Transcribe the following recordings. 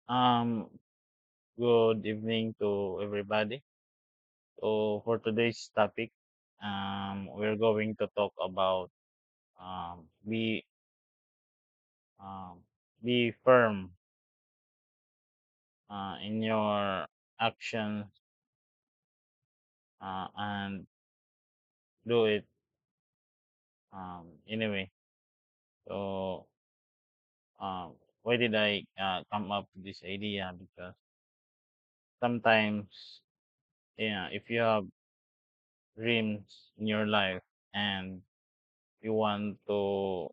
Um, Good evening to everybody. So for today's topic, we're going to talk about um, be um, be firm in your actions and do it anyway. So um, why did I come up with this idea? Because sometimes, yeah, if you have dreams in your life and you want to,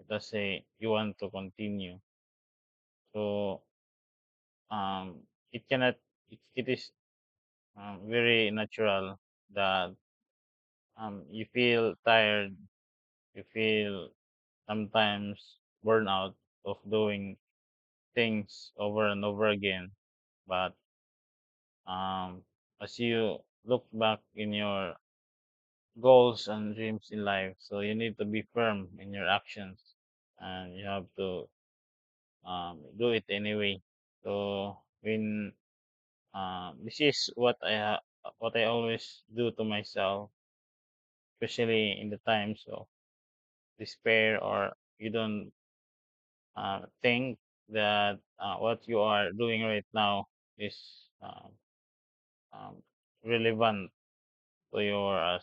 let's say, you want to continue. So it cannot. It is very natural that you feel tired. You feel sometimes burnout of doing things over and over again. But as you look back in your goals and dreams in life, so you need to be firm in your actions, and you have to do it anyway. So when this is what I always do to myself, especially in the times of despair, or you don't think that what you are doing right now is um, relevant to your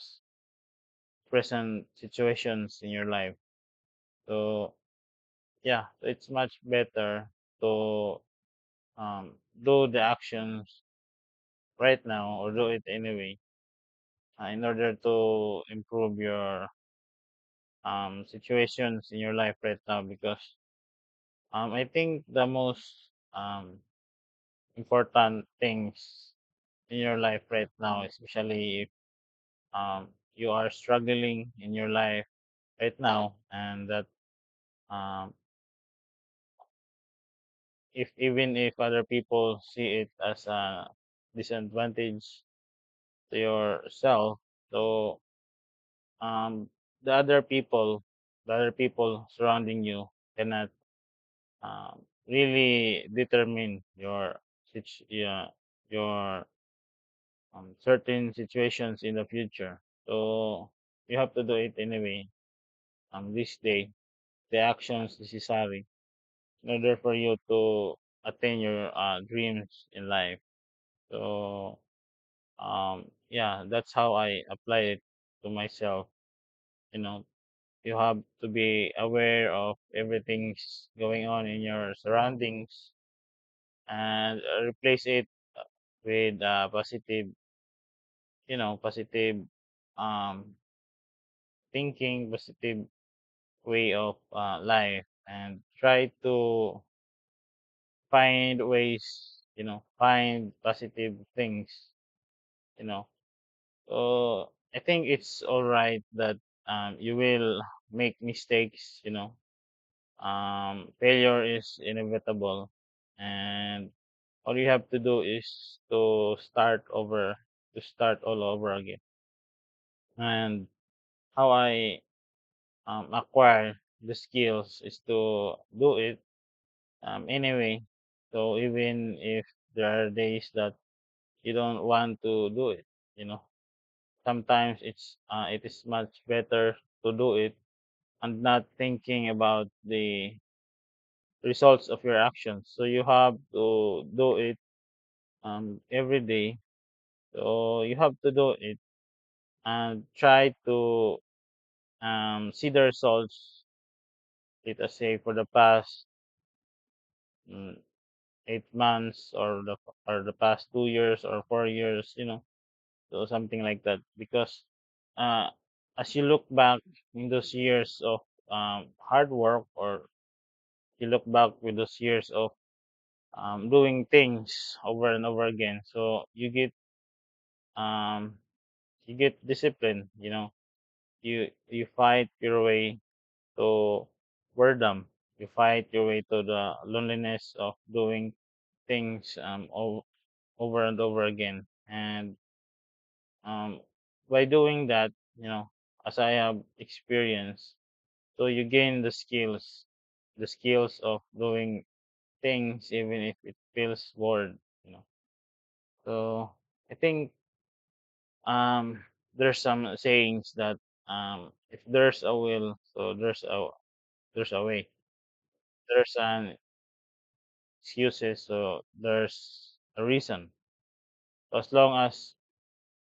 present situations in your life. So yeah, it's much better to do the actions right now, or do it anyway, in order to improve your situations in your life right now. Because I think the most important things in your life right now, especially if you are struggling in your life right now, and that um, if even if other people see it as a disadvantage to yourself, so um, the other people, the other people surrounding you cannot really determine your yeah, your certain situations in the future. So you have to do it anyway. This day, the actions necessary in order for you to attain your dreams in life. So yeah, that's how I apply it to myself. You know, you have to be aware of everything's going on in your surroundings, and replace it with positive, positive um, thinking, positive way of life, and try to find ways, find positive things, you know. So I think it's all right that you will make mistakes, failure is inevitable, and all you have to do is to start all over again. And how I acquire the skills is to do it anyway. So even if there are days that you don't want to do it, you know, sometimes it is much better to do it and not thinking about the results of your actions. So you have to do it every day. So you have to do it and try to see the results. Let us say for the past mm, 8 months, or the past 2 years or 4 years, so something like that. Because uh, as you look back in those years of hard work, or you look back with those years of doing things over and over again, so um, you get discipline. You fight your way to boredom. You fight your way to the loneliness of doing things over and over again. And um, by doing that, as I have experienced, so you gain the skills of doing. things even if it feels bored, you know. So I think there's some sayings that if there's a will, so there's a way. There's an excuses, so there's a reason. So as long as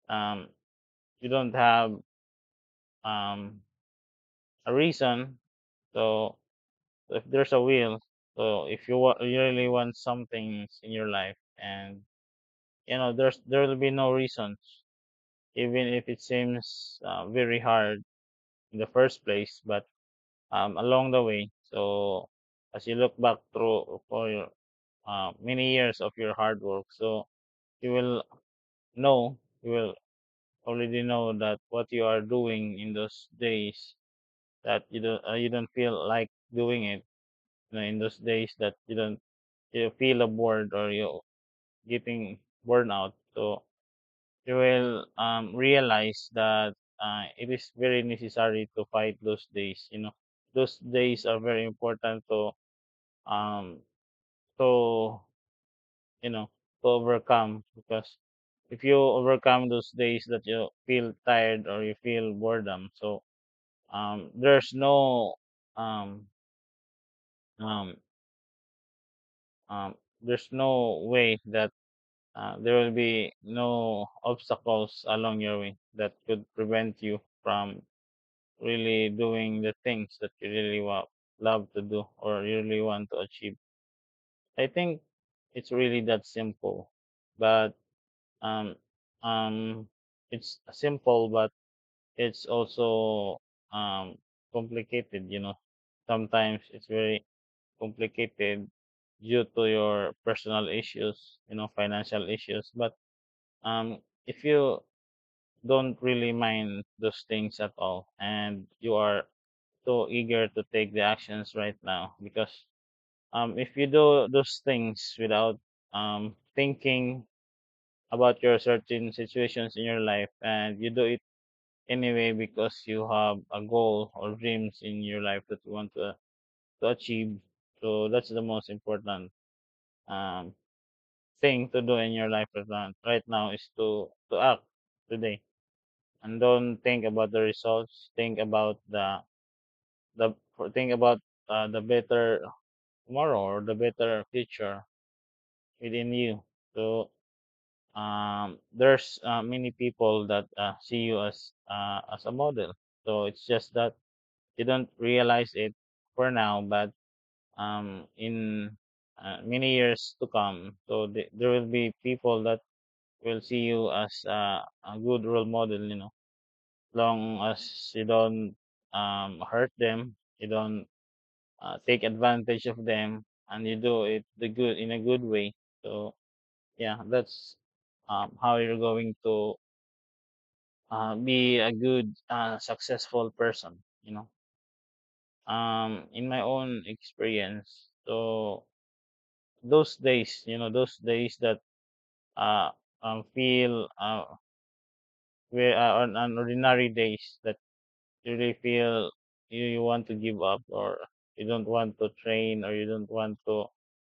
um you don't have um a reason, so if there's a will, so if you really want some things in your life, and there will be no reasons, even if it seems very hard in the first place, but along the way, so as you look back through for your many years of your hard work, so you will you will already know that what you are doing in those days that you don't feel like doing it, in those days that you feel bored or you getting burned out. So you will realize that it is very necessary to fight those days. Those days are very important um to you know to overcome, because if you overcome those days that you feel tired or you feel boredom, so there's no um um um there's no way that there will be no obstacles along your way that could prevent you from really doing the things that you really love to do or you really want to achieve. I think it's really that simple, but um, um, it's simple, but it's also complicated. Sometimes it's very complicated due to your personal issues, financial issues. But if you don't really mind those things at all, and you are so eager to take the actions right now, because if you do those things without thinking about your certain situations in your life, and you do it anyway because you have a goal or dreams in your life that you want to achieve, so that's the most important um, thing to do in your life right now is to act today, and don't think about the results. Think about the better tomorrow or the better future within you. So there's many people that see you as a model. So it's just that you don't realize it for now, but in many years to come, so there will be people that will see you as a good role model. Long as you don't hurt them, you don't take advantage of them, and you do it the good in a good way. So yeah, that's how you're going to be a good successful person. In my own experience, so those days that uh feel on ordinary days that you really feel you want to give up, or you don't want to train, or you don't want to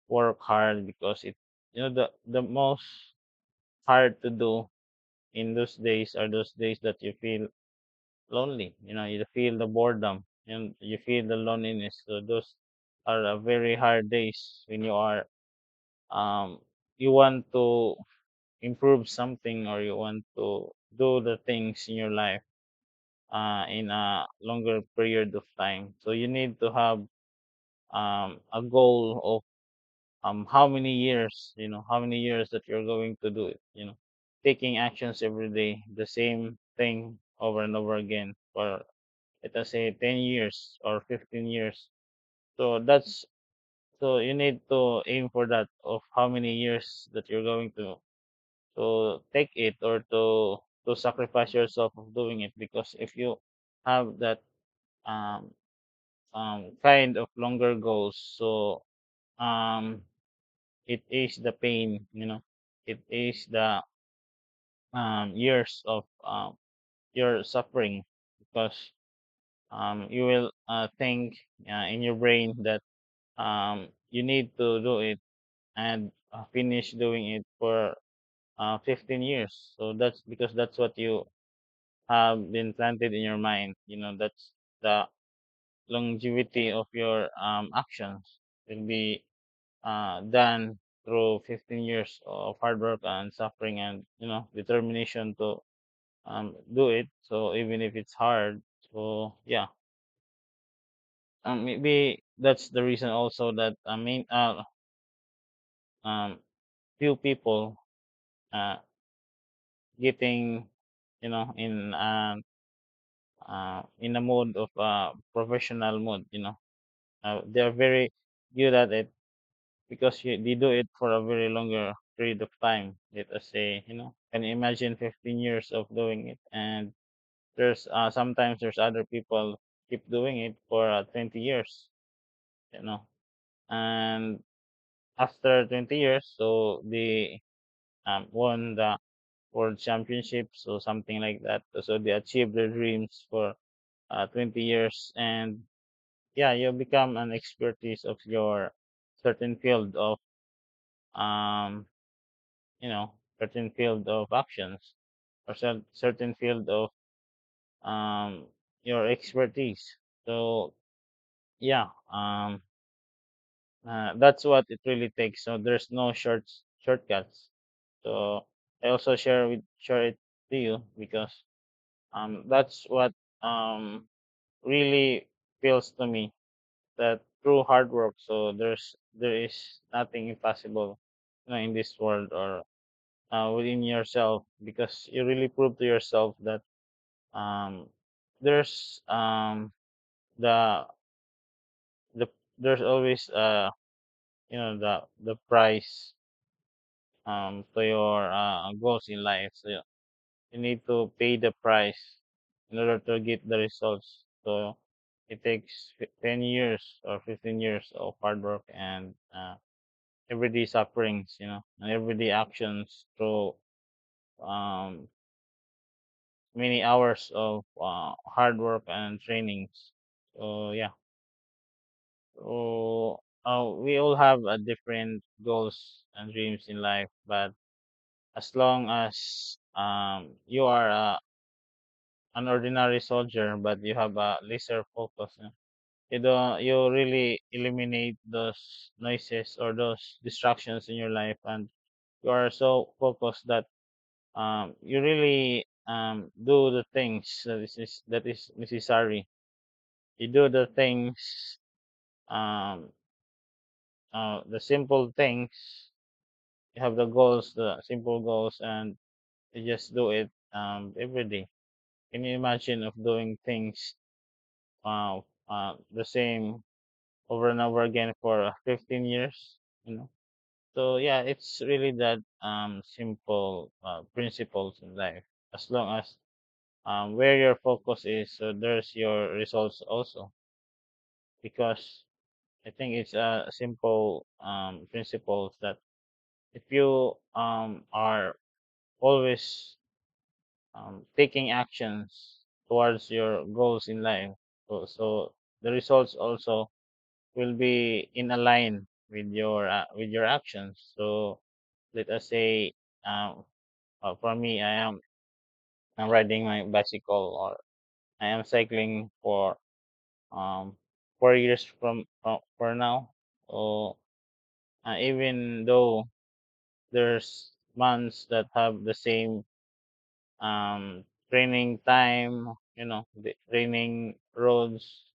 work hard, because the most hard to do in those days are those days that you feel lonely. You feel the boredom and you feel the loneliness. So those are very hard days when um you want to improve something, or you want to do the things in your life in a longer period of time. So you need to have a goal of how many years that you're going to do it. Taking actions every day, the same thing over and over again for, let us say, 10 years or 15 years. So you need to aim for that, of how many years that you're going to take it, or to sacrifice yourself of doing it, because if you have that um, kind of longer goals, so um, it is the pain, it is the years of your suffering, because you will think in your brain that you need to do it and finish doing it for 15 years. So that's because that's what you have been planted in your mind. That's the longevity of your actions will be done through 15 years of hard work and suffering and determination to do it. So even if it's hard, so yeah, maybe that's the reason also that I mean um few people uh getting in a mode of professional mode. They're very good at it because they do it for a very longer period of time. Let us say, can you imagine 15 years of doing it? And there's sometimes there's other people keep doing it for 20 years, you know, and after 20 years, so they won the world championships or something like that. So they achieved their dreams for 20 years, and yeah, you become an expertise of your certain field of um certain field of actions or certain field of um your expertise. So yeah, that's what it really takes. So there's no shortcuts. So I also share it to you because that's what really feels to me that through hard work. So there is nothing impossible, in this world or within yourself, because you really prove to yourself that there's the the there's always the price to your goals in life. So you need to pay the price in order to get the results. So it takes 10 years or 15 years of hard work and everyday sufferings, and everyday actions through um, many hours of hard work and trainings. So yeah, so we all have different goals and dreams in life, but as long as you are an ordinary soldier, but you have a laser focus, you really eliminate those noises or those distractions in your life, and you are so focused that you really do the things that is necessary. You do the things, um, the simple things. You have the simple goals, and you just do it every day. Can you imagine of doing things the same over and over again for 15 years? So yeah, it's really that simple principles in life. As long as where your focus is, so there's your results also. Because I think it's a simple principles that if you are always taking actions towards your goals in life, so the results also will be in align with your actions. So let us say, um, for me, I'm riding my bicycle, or I am cycling for um 4 years from for now. So even though there's months that have the same training time, the training roads.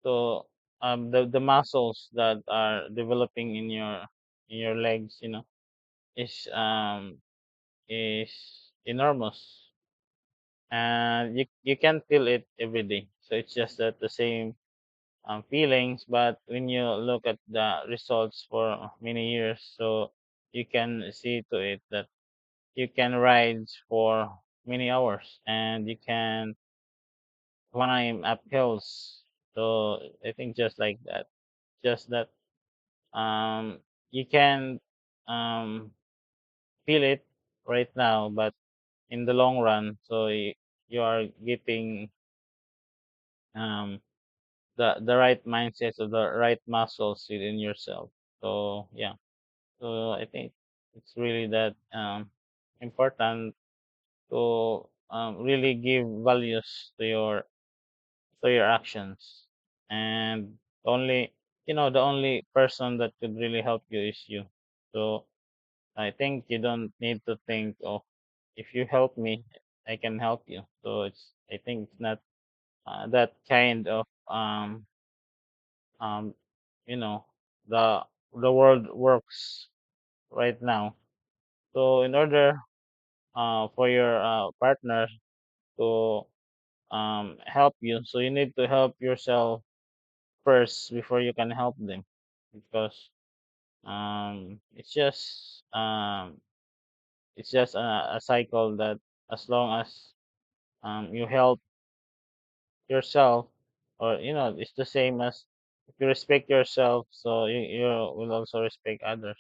So the muscles that are developing in your legs, is enormous, and you can feel it every day. So it's just that the same feelings, but when you look at the results for many years, so you can see to it that you can ride for many hours and you can climb up hills. So I think just like that, just that um, you can um, feel it right now, but in the long run, so you are getting um, the right mindset or the right muscles within yourself. So yeah. So I think it's really that important to really give values to your actions. And only the only person that could really help you is you. So I think you don't need to think of, if you help me, I can help you. So I think it's not that kind of um you know the the world works right now. So in order for your partner to help you, so you need to help yourself first before you can help them, because it's just a cycle that, as long as you help yourself, or it's the same as, if you respect yourself, so you will also respect others.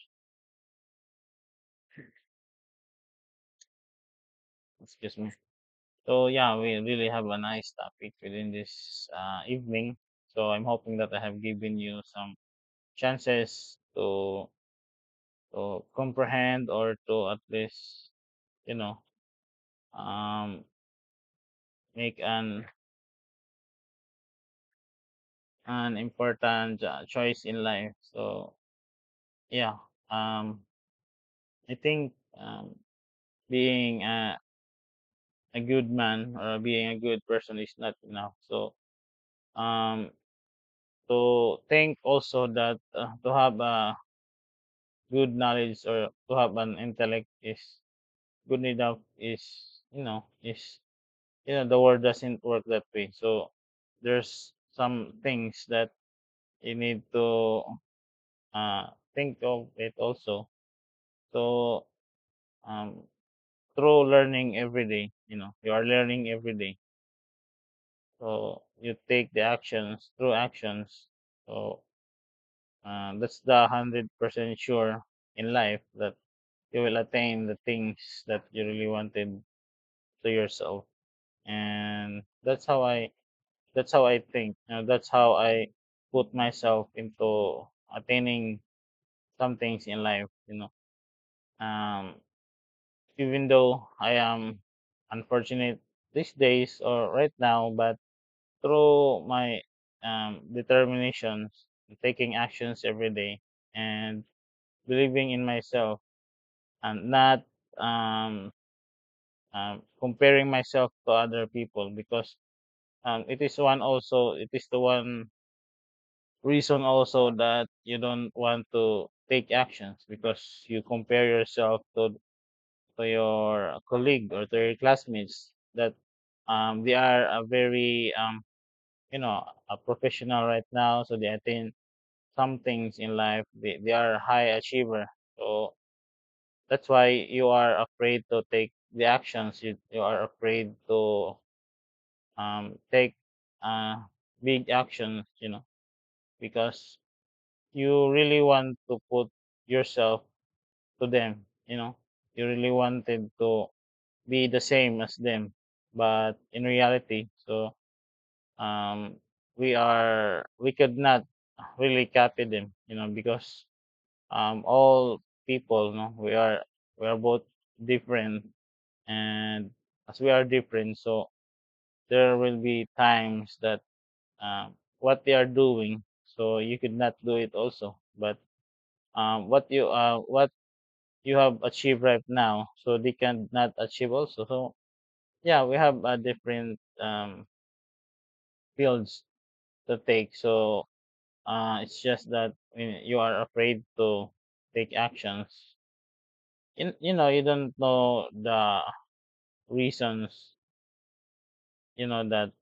Excuse me. So yeah, we really have a nice topic within this evening. So I'm hoping that I have given you some chances to comprehend, or to at least you know um, make an important choice in life. So yeah, um, I think being a good man, or being a good person, is not enough. So um, to think also that to have a good knowledge, or to have an intellect, is good enough, is the world doesn't work that way. So there's some things that you need to think of it also. So um, through learning every day, you are learning every day. So you take the actions through actions. So that's the 100% sure in life that you will attain the things that you really wanted to yourself. And that's how I think. That's how I put myself into attaining some things in life. Um, Even though I am unfortunate these days, or right now, but through my determinations, taking actions every day, and believing in myself, and not um, comparing myself to other people, because it is the one reason also that you don't want to take actions, because you compare yourself to your colleague, or to your classmates, that they are a very a professional right now, so they attain some things in life, they are high achiever. So that's why you are afraid to take the actions, you are afraid to take uh, big actions, because you really want to put yourself to them, you really wanted to be the same as them. But in reality, so um, we could not really copy them, because all people, we are both different. And as we are different, so there will be times that what they are doing, so you could not do it also. But what you have achieved right now, so they can not achieve also. So yeah, we have a different fields to take. So it's just that when you are afraid to take actions, you don't know the reasons, that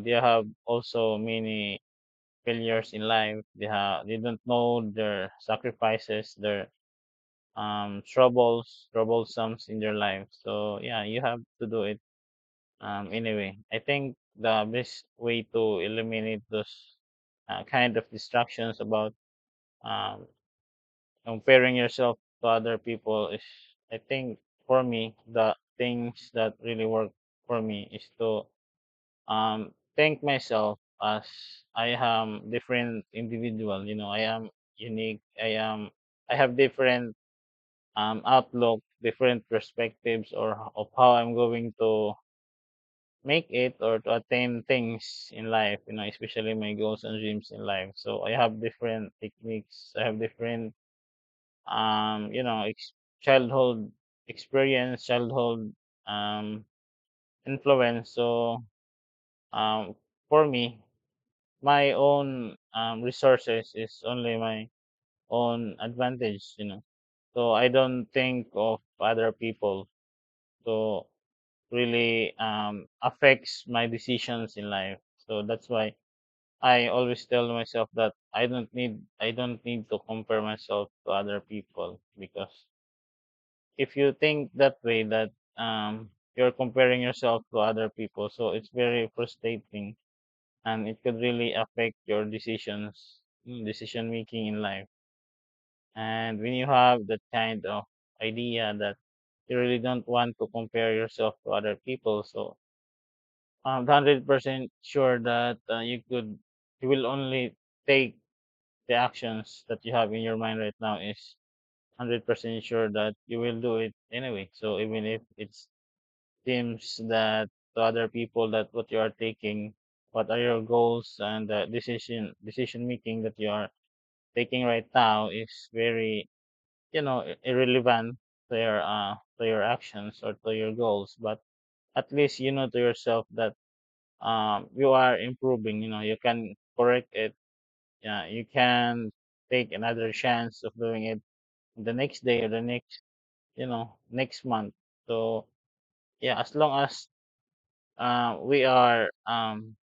they have also many failures in life. They don't know their sacrifices, their troublesomes in their life. So yeah, you have to do it anyway. I think the best way to eliminate those kind of distractions about um, comparing yourself to other people is, I think, for me, the things that really work for me is to thank myself as I am different individual. I am unique. I have different outlook, different perspectives, or of how I'm going to make it or to attain things in life. Especially my goals and dreams in life. So I have different techniques. I have different childhood experience, childhood um influence. So um for me, my own resources is only my own advantage. So I don't think of other people, so really affects my decisions in life. So that's why I always tell myself that I don't need to compare myself to other people, because if you think that way, that you're comparing yourself to other people, so it's very frustrating, and it could really affect your decision making in life. And when you have that kind of idea that you really don't want to compare yourself to other people, so I'm 100% sure that you will only take the actions that you have in your mind right now, is 100% sure that you will do it anyway. So even if it seems that to other people that what you are taking, what are your goals, and the decision making that you are taking right now is very irrelevant to your actions or to your goals, but at least you know to yourself that you are improving. You can correct it. Yeah, you can take another chance of doing it the next day or the next month. So yeah, as long as uh, we are um,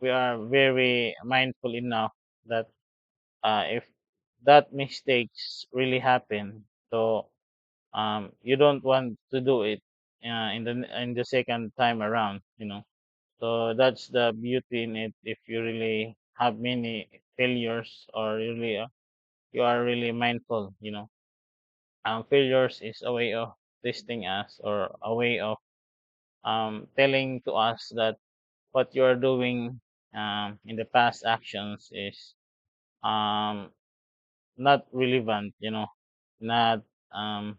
we are very mindful enough that if that mistakes really happen, so you don't want to do it in the second time around. So that's the beauty in it. If you really have many failures, or you are really mindful. Failures is a way of testing us, or a way of telling to us that what you are doing in the past actions is um, not relevant. Not um,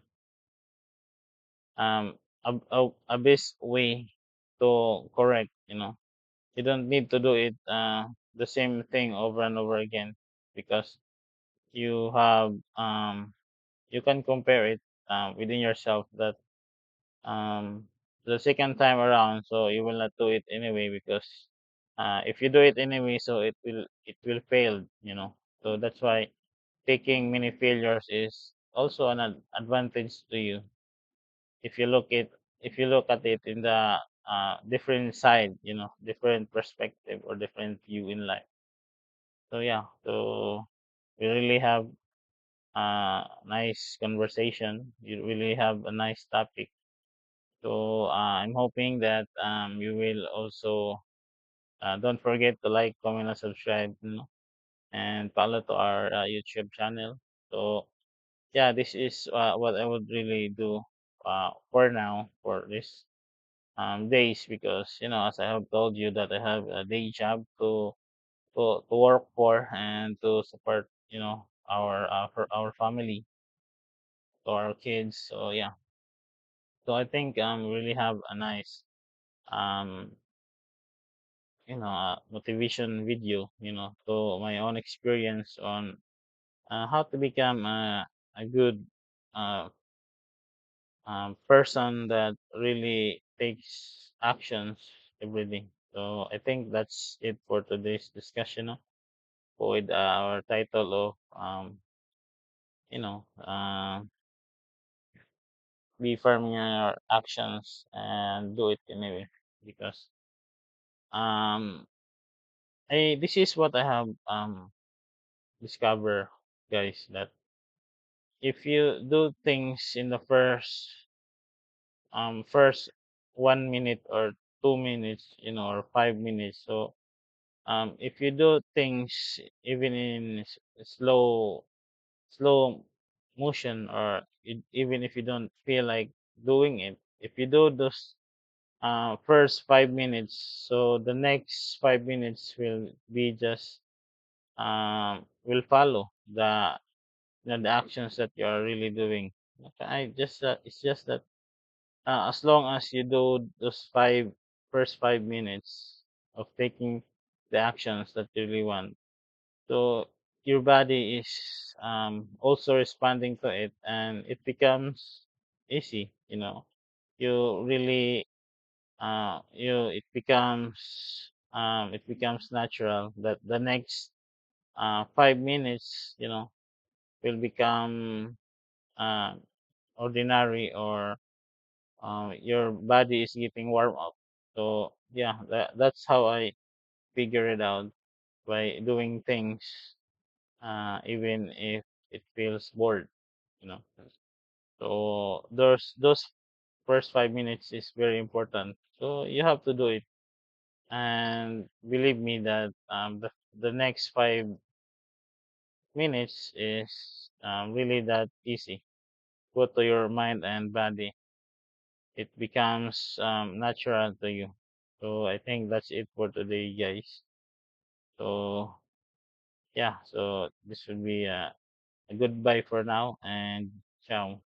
a best way to correct. You don't need to do it the same thing over and over again, because you have you can compare it within yourself that um, the second time around, so you will not do it anyway, because if you do it anyway, so it will fail. So that's why taking many failures is also an advantage to you, if you look at it in the different side, different perspective or different view in life. So yeah, so we really have a nice conversation. You really have a nice topic. So I'm hoping that you will also don't forget to like, comment, and subscribe, and follow to our YouTube channel. So yeah, this is what I would really do for now, for this days, because as I have told you that I have a day job to work for, and to support our family, to our kids. So yeah, so I think really have a nice um motivation video, to my own experience on how to become a good uh, person that really takes actions every day. So I think that's it for today's discussion, with our title of be firm in your actions and do it anyway, because um this is what I have discovered, guys, that if you do things in the first 1 minute or 2 minutes, or 5 minutes. So if you do things even in slow motion, or even if you don't feel like doing it, if you do those first 5 minutes. So the next 5 minutes will be just will follow the actions that you are really doing. I just it's just that as long as you do those first 5 minutes of taking the actions that you really want, so your body is also responding to it, and it becomes easy. You really it becomes natural that the next 5 minutes will become uh, ordinary, or your body is getting warm up. So yeah, that's how I figure it out, by doing things even if it feels bored you know so those first 5 minutes is very important, so you have to do it. And believe me that the next 5 minutes is really that easy. Put to your mind and body, it becomes natural to you. So I think that's it for today, guys. So yeah, so this would be a goodbye for now, and ciao.